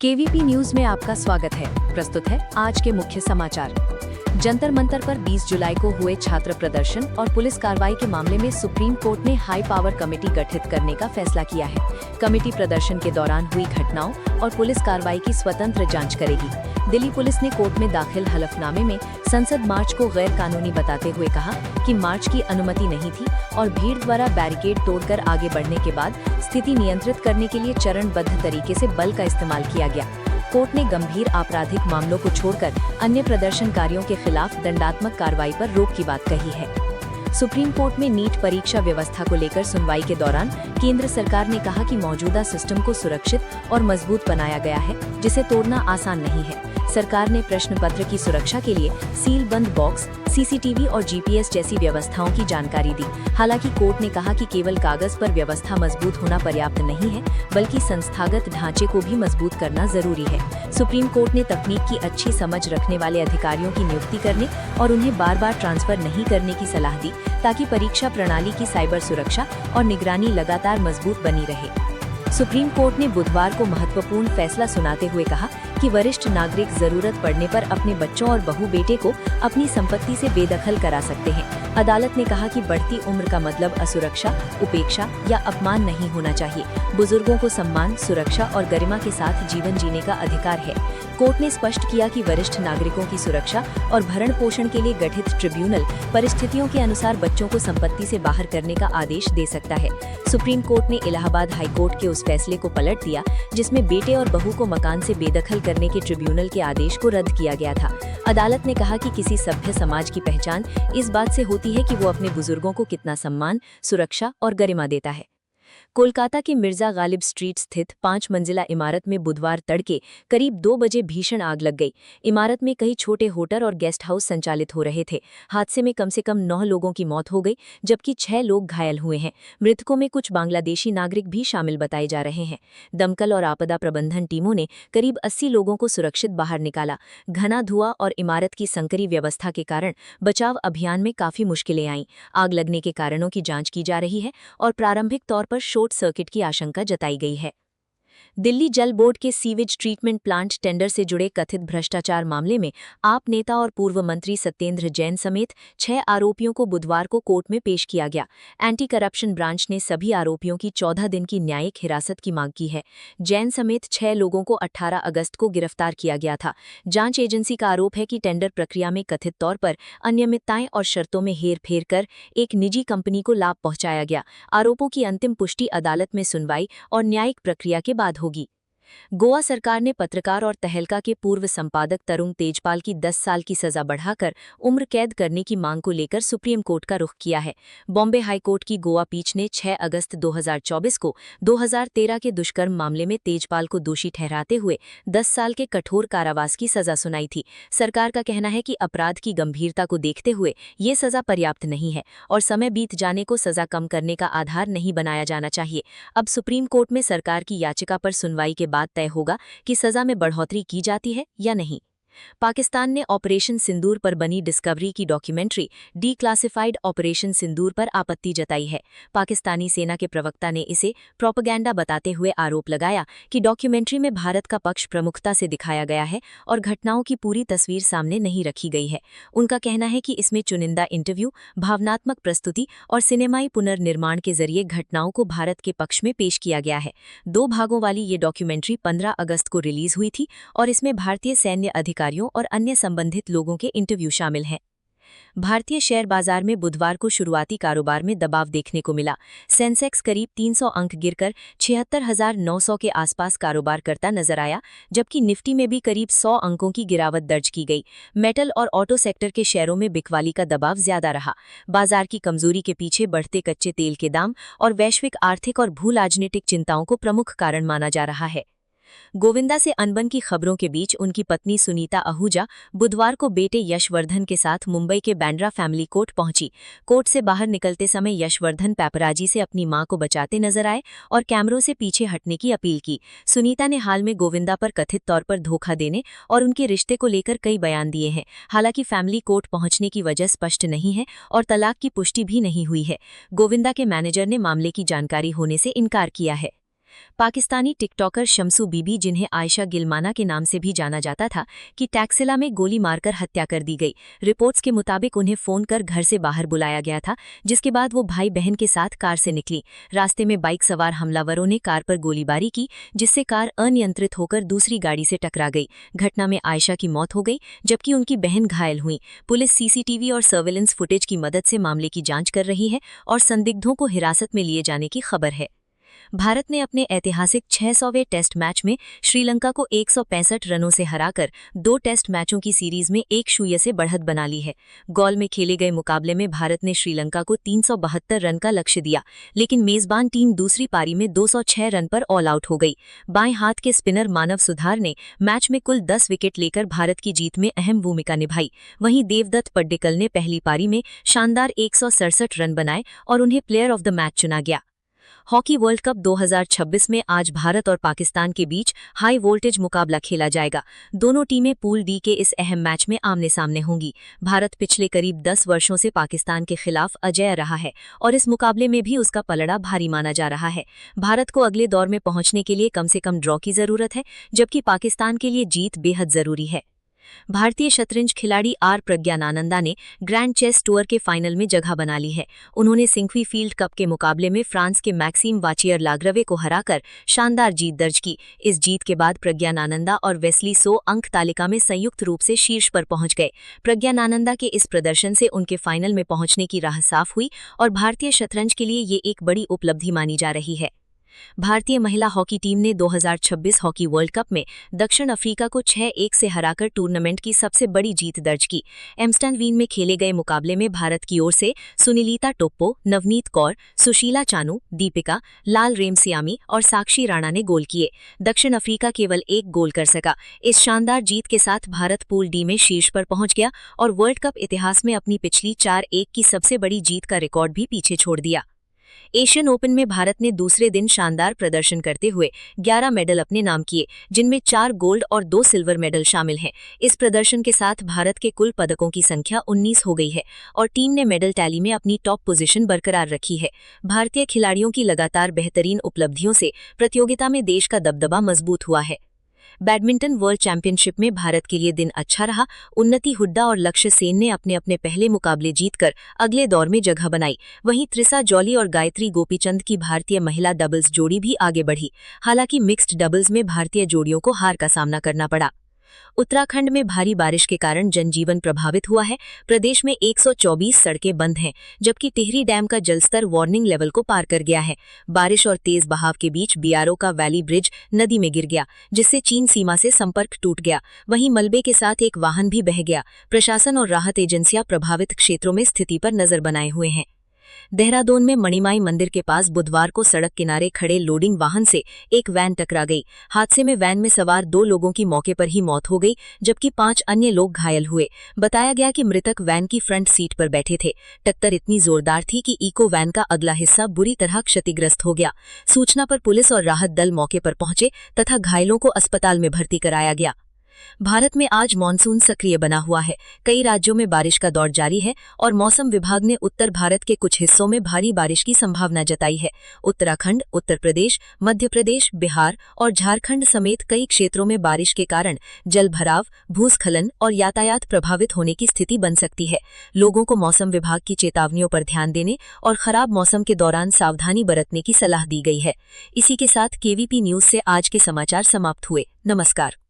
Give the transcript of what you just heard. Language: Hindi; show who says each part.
Speaker 1: केवीपी न्यूज में आपका स्वागत है। प्रस्तुत है आज के मुख्य समाचार। जंतर मंतर पर 20 जुलाई को हुए छात्र प्रदर्शन और पुलिस कार्रवाई के मामले में सुप्रीम कोर्ट ने हाई पावर कमेटी गठित करने का फैसला किया है। कमेटी प्रदर्शन के दौरान हुई घटनाओं और पुलिस कार्रवाई की स्वतंत्र जांच करेगी। दिल्ली पुलिस ने कोर्ट में दाखिल हलफनामे में संसद मार्च को गैर कानूनी बताते हुए कहा कि मार्च की अनुमति नहीं थी और भीड़ द्वारा बैरिकेड तोड़कर आगे बढ़ने के बाद स्थिति नियंत्रित करने के लिए चरणबद्ध तरीके से बल का इस्तेमाल किया गया। कोर्ट ने गंभीर आपराधिक मामलों को छोड़कर अन्य प्रदर्शनकारियों के खिलाफ दंडात्मक कार्रवाई पर रोक की बात कही है। सुप्रीम कोर्ट में नीट परीक्षा व्यवस्था को लेकर सुनवाई के दौरान केंद्र सरकार ने कहा कि मौजूदा सिस्टम को सुरक्षित और मजबूत बनाया गया है, जिसे तोड़ना आसान नहीं है। सरकार ने प्रश्न पत्र की सुरक्षा के लिए सील बंद बॉक्स, सीसीटीवी और जीपीएस जैसी व्यवस्थाओं की जानकारी दी। हालांकि कोर्ट ने कहा कि केवल कागज पर व्यवस्था मजबूत होना पर्याप्त नहीं है, बल्कि संस्थागत ढांचे को भी मजबूत करना जरूरी है। सुप्रीम कोर्ट ने तकनीक की अच्छी समझ रखने वाले अधिकारियों की नियुक्ति करने और उन्हें बार बार ट्रांसफर नहीं करने की सलाह दी, ताकि परीक्षा प्रणाली की साइबर सुरक्षा और निगरानी लगातार मजबूत बनी रहे। सुप्रीम कोर्ट ने बुधवार को महत्वपूर्ण फैसला सुनाते हुए कहा कि वरिष्ठ नागरिक जरूरत पड़ने पर अपने बच्चों और बहू बेटे को अपनी संपत्ति से बेदखल करा सकते हैं। अदालत ने कहा कि बढ़ती उम्र का मतलब असुरक्षा, उपेक्षा या अपमान नहीं होना चाहिए। बुजुर्गों को सम्मान, सुरक्षा और गरिमा के साथ जीवन जीने का अधिकार है। कोर्ट ने स्पष्ट किया कि वरिष्ठ नागरिकों की सुरक्षा और भरण पोषण के लिए गठित ट्रिब्यूनल परिस्थितियों के अनुसार बच्चों को संपत्ति से बाहर करने का आदेश दे सकता है। सुप्रीम कोर्ट ने इलाहाबाद हाई कोर्ट के उस फैसले को पलट दिया जिसमें बेटे और बहू को मकान से बेदखल करने के ट्रिब्यूनल के आदेश को रद्द किया गया था। अदालत ने कहा कि किसी सभ्य समाज की पहचान इस बात से होती है कि वो अपने बुजुर्गों को कितना सम्मान, सुरक्षा और गरिमा देता है। कोलकाता के मिर्जा गालिब स्ट्रीट स्थित 5 मंजिला इमारत में बुधवार तड़के करीब 2 बजे भीषण आग लग गई। इमारत में कई छोटे होटल और गेस्ट हाउस संचालित हो रहे थे। हादसे में कम से कम 9 लोगों की मौत हो गई, जबकि 6 लोग घायल हुए हैं। मृतकों में कुछ बांग्लादेशी नागरिक भी शामिल बताए जा रहे हैं। दमकल और आपदा प्रबंधन टीमों ने करीब 80 लोगों को सुरक्षित बाहर निकाला। घना धुआं और इमारत की संकरी व्यवस्था के कारण बचाव अभियान में काफी मुश्किलें आईं। आग लगने के कारणों की जांच की जा रही है और प्रारंभिक तौर पर शॉर्ट सर्किट की आशंका जताई गई है। दिल्ली जल बोर्ड के सीवेज ट्रीटमेंट प्लांट टेंडर से जुड़े कथित भ्रष्टाचार मामले में आप नेता और पूर्व मंत्री सत्येंद्र जैन समेत 6 आरोपियों को बुधवार को कोर्ट में पेश किया गया। एंटी करप्शन ब्रांच ने सभी आरोपियों की 14 दिन की न्यायिक हिरासत की मांग की है। जैन समेत 6 लोगों को 18 अगस्त को गिरफ्तार किया गया था। जांच एजेंसी का आरोप है कि टेंडर प्रक्रिया में कथित तौर पर अनियमितताएं और शर्तों में हेरफेर कर एक निजी कंपनी को लाभ पहुंचाया गया। आरोपों की अंतिम पुष्टि अदालत में सुनवाई और न्यायिक प्रक्रिया के बाद होगी। गोवा सरकार ने पत्रकार और तहलका के पूर्व संपादक तरुण तेजपाल की 10 साल की सजा बढ़ाकर उम्र कैद करने की मांग को लेकर सुप्रीम कोर्ट का रुख किया है। बॉम्बे हाई कोर्ट की गोवा पीठ ने 6 अगस्त 2024 को 2013 के दुष्कर्म मामले में तेजपाल को दोषी ठहराते हुए 10 साल के कठोर कारावास की सजा सुनाई थी। सरकार का कहना है कि अपराध की गंभीरता को देखते हुए ये सजा पर्याप्त नहीं है और समय बीत जाने को सजा कम करने का आधार नहीं बनाया जाना चाहिए। अब सुप्रीम कोर्ट में सरकार की याचिका पर सुनवाई के बाद तय होगा कि सजा में बढ़ोतरी की जाती है या नहीं। पाकिस्तान ने ऑपरेशन सिंदूर पर बनी डिस्कवरी की डॉक्यूमेंट्री डीक्लासिफाइड ऑपरेशन सिंदूर पर आपत्ति जताई है। पाकिस्तानी सेना के प्रवक्ता ने इसे प्रोपेगेंडा बताते हुए आरोप लगाया कि डॉक्यूमेंट्री में भारत का पक्ष प्रमुखता से दिखाया गया है और घटनाओं की पूरी तस्वीर सामने नहीं रखी गई है। उनका कहना है कि इसमें चुनिंदा इंटरव्यू, भावनात्मक प्रस्तुति और सिनेमाई पुनर्निर्माण के जरिए घटनाओं को भारत के पक्ष में पेश किया गया है। 2 भागों वाली ये डॉक्यूमेंट्री 15 अगस्त को रिलीज हुई थी और इसमें भारतीय सैन्य अधिकारियों और अन्य संबंधित लोगों के इंटरव्यू शामिल हैं। भारतीय शेयर बाजार में बुधवार को शुरुआती कारोबार में दबाव देखने को मिला। सेंसेक्स करीब 300 अंक गिरकर 76,900 के आसपास कारोबार करता नजर आया, जबकि निफ्टी में भी करीब 100 अंकों की गिरावट दर्ज की गई। मेटल और ऑटो सेक्टर के शेयरों में बिकवाली का दबाव ज्यादा रहा। बाजार की कमजोरी के पीछे बढ़ते कच्चे तेल के दाम और वैश्विक आर्थिक और भू राजनीतिक चिंताओं को प्रमुख कारण माना जा रहा है। गोविंदा से अनबन की खबरों के बीच उनकी पत्नी सुनीता आहूजा बुधवार को बेटे यशवर्धन के साथ मुंबई के बैंड्रा फैमिली कोर्ट पहुंची। कोर्ट से बाहर निकलते समय यशवर्धन पैपराजी से अपनी मां को बचाते नजर आए और कैमरों से पीछे हटने की अपील की। सुनीता ने हाल में गोविंदा पर कथित तौर पर धोखा देने और उनके रिश्ते को लेकर कई बयान दिए हैं। हालांकि फैमिली कोर्ट पहुंचने की वजह स्पष्ट नहीं है और तलाक की पुष्टि भी नहीं हुई है। गोविंदा के मैनेजर ने मामले की जानकारी होने से इनकार किया है। पाकिस्तानी टिकटॉकर शम्सू बीबी, जिन्हें आयशा गिलमाना के नाम से भी जाना जाता था, की टैक्सिला में गोली मारकर हत्या कर दी गई। रिपोर्ट्स के मुताबिक उन्हें फोन कर घर से बाहर बुलाया गया था, जिसके बाद वो भाई बहन के साथ कार से निकली। रास्ते में बाइक सवार हमलावरों ने कार पर गोलीबारी की, जिससे कार अनियंत्रित होकर दूसरी गाड़ी से टकरा गई। घटना में आयशा की मौत हो गई, जबकि उनकी बहन घायल हुई। पुलिस सीसीटीवी और सर्विलेंस फुटेज की मदद से मामले की जांच कर रही है और संदिग्धों को हिरासत में लिए जाने की खबर है। भारत ने अपने ऐतिहासिक 600वें टेस्ट मैच में श्रीलंका को 165 रनों से हराकर 2 टेस्ट मैचों की सीरीज में 1-0 से बढ़त बना ली है। गौल में खेले गए मुकाबले में भारत ने श्रीलंका को 372 रन का लक्ष्य दिया, लेकिन मेजबान टीम दूसरी पारी में 206 रन पर ऑल आउट हो गई। बाएं हाथ के स्पिनर मानव सुधार ने मैच में कुल 10 विकेट लेकर भारत की जीत में अहम भूमिका निभाई। वहीं देवदत्त पड्डीकल ने पहली पारी में शानदार 167 रन बनाए और उन्हें प्लेयर ऑफ द मैच चुना गया। हॉकी वर्ल्ड कप 2026 में आज भारत और पाकिस्तान के बीच हाई वोल्टेज मुकाबला खेला जाएगा। दोनों टीमें पूल डी के इस अहम मैच में आमने सामने होंगी। भारत पिछले करीब 10 वर्षों से पाकिस्तान के खिलाफ अजेय रहा है और इस मुकाबले में भी उसका पलड़ा भारी माना जा रहा है। भारत को अगले दौर में पहुंचने के लिए कम से कम ड्रॉ की जरूरत है, जबकि पाकिस्तान के लिए जीत बेहद जरूरी है। भारतीय शतरंज खिलाड़ी आर प्रज्ञानानंदा ने ग्रैंड चेस टूर के फाइनल में जगह बना ली है। उन्होंने सिंक्वी फील्ड कप के मुकाबले में फ्रांस के मैक्सिम वाचियर लाग्रवे को हराकर शानदार जीत दर्ज की। इस जीत के बाद प्रज्ञानानंदा और वेस्ली सो अंक तालिका में संयुक्त रूप से शीर्ष पर पहुंच गए। प्रज्ञानानंदा के इस प्रदर्शन से उनके फाइनल में पहुंचने की राह साफ हुई और भारतीय शतरंज के लिए ये एक बड़ी उपलब्धि मानी जा रही है। भारतीय महिला हॉकी टीम ने 2026 हॉकी वर्ल्ड कप में दक्षिण अफ्रीका को 6-1 से हराकर टूर्नामेंट की सबसे बड़ी जीत दर्ज की। एम्स्टनवीन में खेले गए मुकाबले में भारत की ओर से सुनीलिता टोप्पो, नवनीत कौर, सुशीला चानू, दीपिका, लाल रेमसियामी और साक्षी राणा ने गोल किए। दक्षिण अफ्रीका केवल 1 गोल कर सका। इस शानदार जीत के साथ भारत पूल डी में शीर्ष पर पहुंच गया और वर्ल्ड कप इतिहास में अपनी पिछली 4-1 की सबसे बड़ी जीत का रिकॉर्ड भी पीछे छोड़ दिया। एशियन ओपन में भारत ने दूसरे दिन शानदार प्रदर्शन करते हुए 11 मेडल अपने नाम किए, जिनमें 4 गोल्ड और 2 सिल्वर मेडल शामिल हैं। इस प्रदर्शन के साथ भारत के कुल पदकों की संख्या 19 हो गई है और टीम ने मेडल टैली में अपनी टॉप पोजीशन बरकरार रखी है। भारतीय खिलाड़ियों की लगातार बेहतरीन उपलब्धियों से प्रतियोगिता में देश का दबदबा मजबूत हुआ है। बैडमिंटन वर्ल्ड चैंपियनशिप में भारत के लिए दिन अच्छा रहा। उन्नति हुड्डा और लक्ष्य सेन ने अपने अपने पहले मुकाबले जीतकर अगले दौर में जगह बनाई। वहीं त्रिसा जॉली और गायत्री गोपीचंद की भारतीय महिला डबल्स जोड़ी भी आगे बढ़ी। हालांकि मिक्स्ड डबल्स में भारतीय जोड़ियों को हार का सामना करना पड़ा। उत्तराखंड में भारी बारिश के कारण जनजीवन प्रभावित हुआ है। प्रदेश में 124 सड़कें बंद हैं, जबकि टिहरी डैम का जलस्तर वार्निंग लेवल को पार कर गया है। बारिश और तेज बहाव के बीच बीआरओ का वैली ब्रिज नदी में गिर गया, जिससे चीन सीमा से संपर्क टूट गया। वहीं मलबे के साथ एक वाहन भी बह गया। प्रशासन और राहत एजेंसियां प्रभावित क्षेत्रों में स्थिति पर नजर बनाए हुए हैं। देहरादून में मणिमाई मंदिर के पास बुधवार को सड़क किनारे खड़े लोडिंग वाहन से एक वैन टकरा गई। हादसे में वैन में सवार 2 लोगों की मौके पर ही मौत हो गई, जबकि 5 अन्य लोग घायल हुए। बताया गया कि मृतक वैन की फ्रंट सीट पर बैठे थे। टक्कर इतनी जोरदार थी कि इको वैन का अगला हिस्सा बुरी तरह क्षतिग्रस्त हो गया। सूचना पर पुलिस और राहत दल मौके पर पहुंचे तथा घायलों को अस्पताल में भर्ती कराया गया। भारत में आज मानसून सक्रिय बना हुआ है। कई राज्यों में बारिश का दौर जारी है और मौसम विभाग ने उत्तर भारत के कुछ हिस्सों में भारी बारिश की संभावना जताई है। उत्तराखंड, उत्तर प्रदेश, मध्य प्रदेश, बिहार और झारखंड समेत कई क्षेत्रों में बारिश के कारण जलभराव, भूस्खलन और यातायात प्रभावित होने की स्थिति बन सकती है। लोगों को मौसम विभाग की चेतावनियों पर ध्यान देने और खराब मौसम के दौरान सावधानी बरतने की सलाह दी गई है। इसी के साथ केवीपी न्यूज से आज के समाचार समाप्त हुए। नमस्कार।